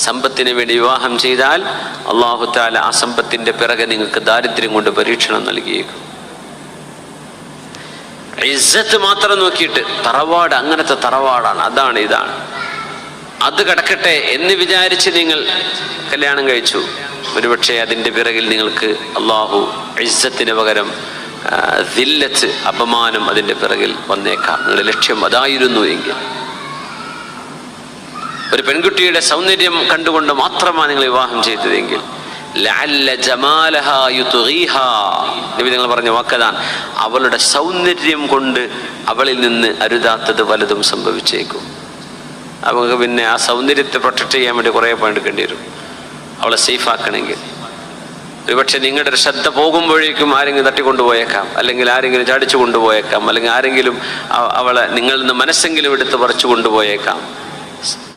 സമ്പത്തിന് വേണ്ടി വിവാഹം ചെയ്താൽ അല്ലാഹു തആല ആ സമ്പത്തിന്റെ പിറകെ നിങ്ങൾക്ക് ദാരിദ്ര്യം കൊണ്ട് പരീക്ഷണം നൽകിയേക്കും. ഇസ്സത്ത് മാത്രം നോക്കിയിട്ട് തറവാട് അങ്ങനത്തെ തറവാടാണ്, അതാണ് ഇതാണ്, അത് കിടക്കട്ടെ എന്ന് വിചാരിച്ച് നിങ്ങൾ കല്യാണം കഴിച്ചു. ഒരുപക്ഷെ അതിൻ്റെ പിറകിൽ നിങ്ങൾക്ക് അല്ലാഹു ഇസ്സത്തിന് പകരം ദില്ലത്ത്, അപമാനം അതിൻ്റെ പിറകിൽ വന്നേക്കാം. നിങ്ങളുടെ ലക്ഷ്യം അതായിരുന്നു എങ്കിൽ. ഒരു പെൺകുട്ടിയുടെ സൗന്ദര്യം കണ്ടുകൊണ്ട് മാത്രമാണ് നിങ്ങൾ വിവാഹം ചെയ്തതെങ്കിൽ ലഅല്ല ജമാലഹാ യുത്ഗീഹാ, നബി നിങ്ങൾ പറഞ്ഞ വാക്കതാണ്, അവളുടെ സൗന്ദര്യം കൊണ്ട് അവളിൽ നിന്ന് അരുതാത്തത് പലതും സംഭവിച്ചേക്കും. നമുക്ക് പിന്നെ ആ സൗന്ദര്യത്തെ പ്രൊട്ടക്ട് ചെയ്യാൻ വേണ്ടി കുറേ പണിയെടുക്കേണ്ടി വരും അവളെ സേഫാക്കണമെങ്കിൽ. ഒരുപക്ഷെ നിങ്ങളുടെ ഒരു ശ്രദ്ധ പോകുമ്പോഴേക്കും ആരെങ്കിലും തട്ടിക്കൊണ്ടുപോയേക്കാം, അല്ലെങ്കിൽ ആരെങ്കിലും ചാടിച്ചു കൊണ്ടുപോയേക്കാം, അല്ലെങ്കിൽ ആരെങ്കിലും അവളെ നിങ്ങളിൽ നിന്ന് മനസ്സെങ്കിലും എടുത്ത് പറിച്ചു കൊണ്ടുപോയേക്കാം.